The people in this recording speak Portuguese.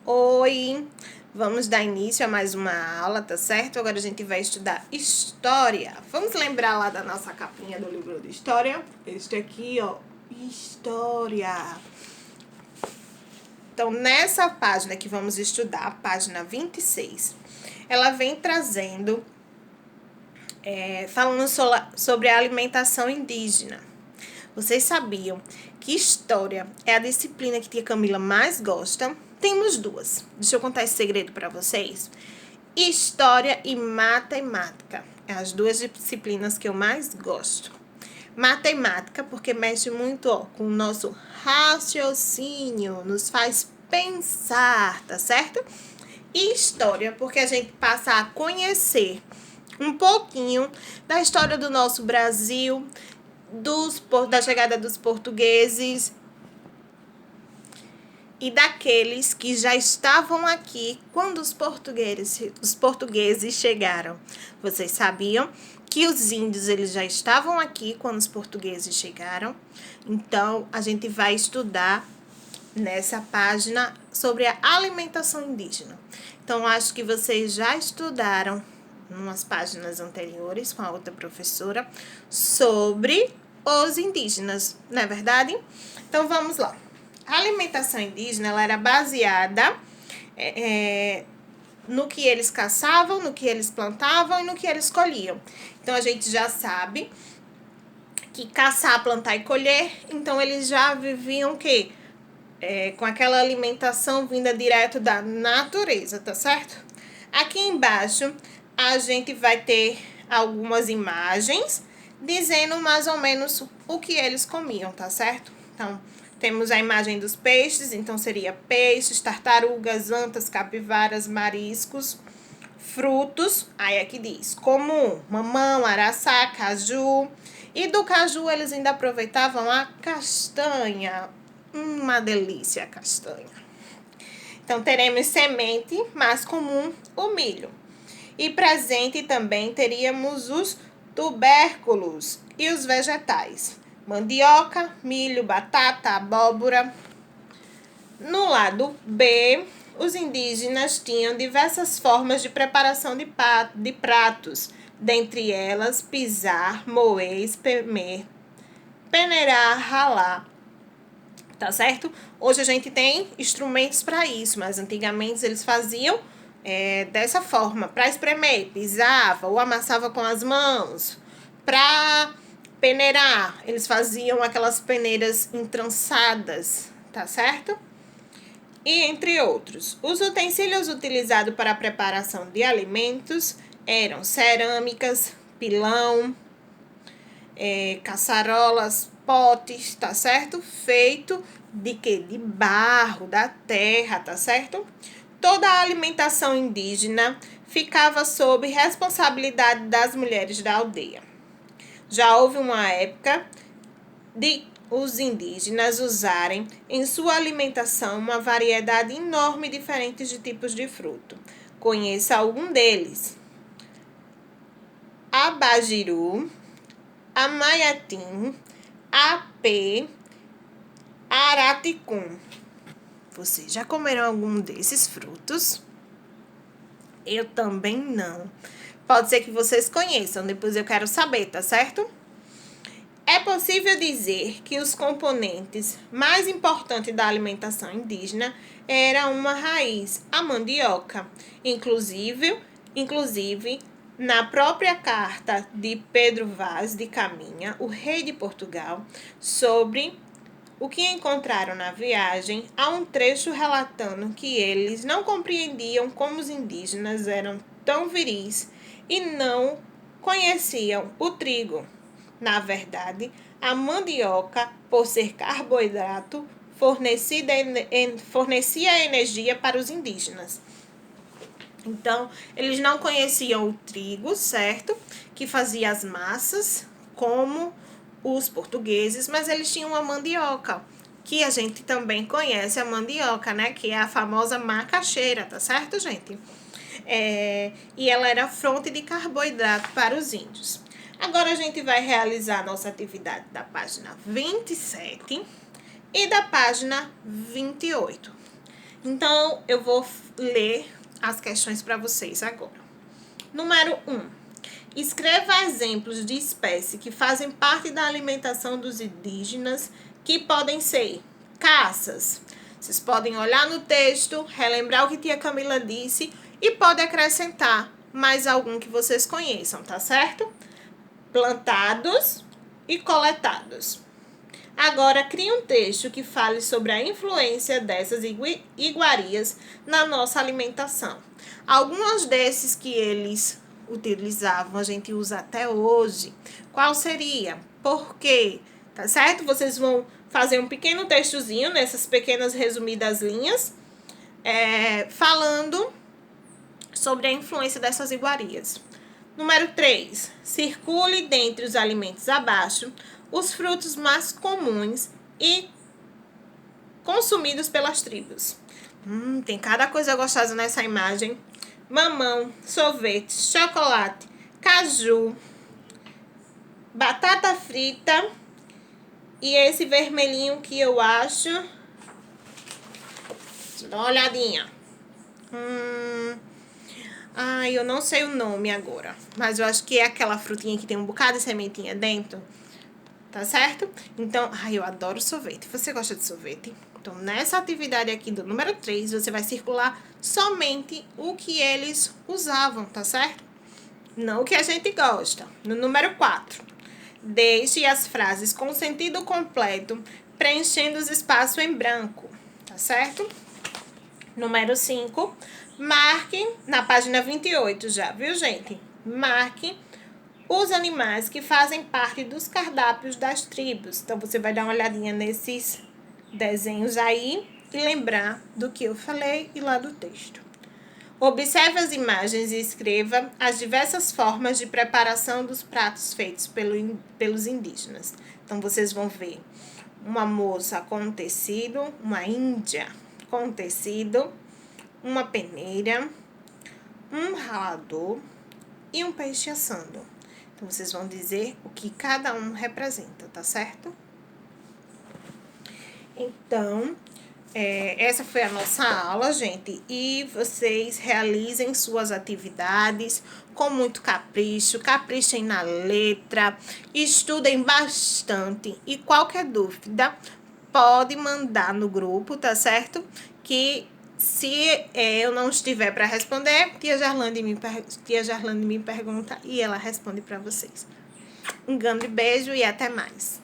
Oi, vamos dar início a mais uma aula, tá certo? Agora a gente vai estudar história. Vamos lembrar lá da nossa capinha do livro de história? Este aqui, ó, história. Então, nessa página que vamos estudar, a página 26, ela vem trazendo, falando sobre a alimentação indígena. Vocês sabiam que história é a disciplina que tia Camila mais gosta? Temos duas. Deixa eu contar esse segredo para vocês. História e matemática. É as duas disciplinas que eu mais gosto. Matemática, porque mexe muito com o nosso raciocínio, nos faz pensar, tá certo? E história, porque a gente passa a conhecer um pouquinho da história do nosso Brasil, da chegada dos portugueses e daqueles que já estavam aqui quando os portugueses chegaram. Vocês sabiam que os índios eles já estavam aqui quando os portugueses chegaram? Então, a gente vai estudar nessa página sobre a alimentação indígena. Então, acho que vocês já estudaram em umas páginas anteriores com a outra professora sobre os indígenas, não é verdade? Então, vamos lá. A alimentação indígena ela era baseada no que eles caçavam, no que eles plantavam e no que eles colhiam. Então, a gente já sabe que caçar, plantar e colher, então eles já viviam o quê? Com aquela alimentação vinda direto da natureza, tá certo? Aqui embaixo, a gente vai ter algumas imagens dizendo mais ou menos o que eles comiam, tá certo? Então, temos a imagem dos peixes, então seria peixes, tartarugas, antas, capivaras, mariscos, frutos, aí aqui diz comum, mamão, araçá, caju, e do caju eles ainda aproveitavam a castanha, uma delícia a castanha. Então teremos semente, mais comum, o milho. E presente também teríamos os tubérculos e os vegetais. Mandioca, milho, batata, abóbora. No lado B, os indígenas tinham diversas formas de preparação de pratos, dentre elas pisar, moer, espremer, peneirar, ralar. Tá certo? Hoje a gente tem instrumentos para isso, mas antigamente eles faziam dessa forma, para espremer, pisava ou amassava com as mãos. Para peneirar, eles faziam aquelas peneiras entrançadas, tá certo? E entre outros. Os utensílios utilizados para a preparação de alimentos eram cerâmicas, pilão, caçarolas, potes, tá certo? Feito de quê? De barro, da terra, tá certo? Toda a alimentação indígena ficava sob responsabilidade das mulheres da aldeia. Já houve uma época de os indígenas usarem em sua alimentação uma variedade enorme de diferentes de tipos de fruto. Conheça algum deles. Abajiru, amaiatim, apê, araticum. Vocês já comeram algum desses frutos? Eu também não. Pode ser que vocês conheçam, depois eu quero saber, tá certo? É possível dizer que os componentes mais importantes da alimentação indígena eram uma raiz, a mandioca. Inclusive, na própria carta de Pedro Vaz de Caminha, o rei de Portugal, sobre o que encontraram na viagem, há um trecho relatando que eles não compreendiam como os indígenas eram tão viris e não conheciam o trigo. Na verdade, a mandioca, por ser carboidrato, fornecia energia para os indígenas. Então, eles não conheciam o trigo, certo? Que fazia as massas, como os portugueses, mas eles tinham a mandioca, que a gente também conhece a mandioca, né? Que é a famosa macaxeira, tá certo, gente? E ela era fonte de carboidrato para os índios. Agora a gente vai realizar a nossa atividade da página 27 e da página 28. Então, eu vou ler as questões para vocês agora. Número 1. Escreva exemplos de espécies que fazem parte da alimentação dos indígenas, que podem ser caças. Vocês podem olhar no texto, relembrar o que tia Camila disse e pode acrescentar mais algum que vocês conheçam, tá certo? Plantados e coletados. Agora, crie um texto que fale sobre a influência dessas iguarias na nossa alimentação. Alguns desses que eles utilizavam, a gente usa até hoje. Qual seria? Por quê? Tá certo? Vocês vão fazer um pequeno textozinho nessas pequenas resumidas linhas, falando sobre a influência dessas iguarias. Número 3. Circule dentre os alimentos abaixo os frutos mais comuns e consumidos pelas tribos. Tem cada coisa gostosa nessa imagem. Mamão, sorvete, chocolate, caju, batata frita e esse vermelhinho que eu acho. Deixa eu dar uma olhadinha. Eu não sei o nome agora, mas eu acho que é aquela frutinha que tem um bocado de sementinha dentro. Tá certo? Então, eu adoro sorvete. Você gosta de sorvete? Então, nessa atividade aqui do número 3, você vai circular somente o que eles usavam, tá certo? Não o que a gente gosta. No número 4, deixe as frases com sentido completo, preenchendo os espaços em branco, tá certo? Número 5, marque na página 28 já, viu, gente? Marque os animais que fazem parte dos cardápios das tribos. Então, você vai dar uma olhadinha nesses desenhos aí e lembrar do que eu falei e lá do texto. Observe as imagens e escreva as diversas formas de preparação dos pratos feitos pelos indígenas. Então, vocês vão ver uma moça com tecido, uma índia com tecido, uma peneira, um ralador e um peixe assando. Então, vocês vão dizer o que cada um representa, tá certo? Então, essa foi a nossa aula, gente. E vocês realizem suas atividades com muito capricho, caprichem na letra, estudem bastante. E qualquer dúvida, pode mandar no grupo, tá certo? Que se eu não estiver para responder, tia Jarlande me pergunta e ela responde para vocês. Um grande beijo e até mais.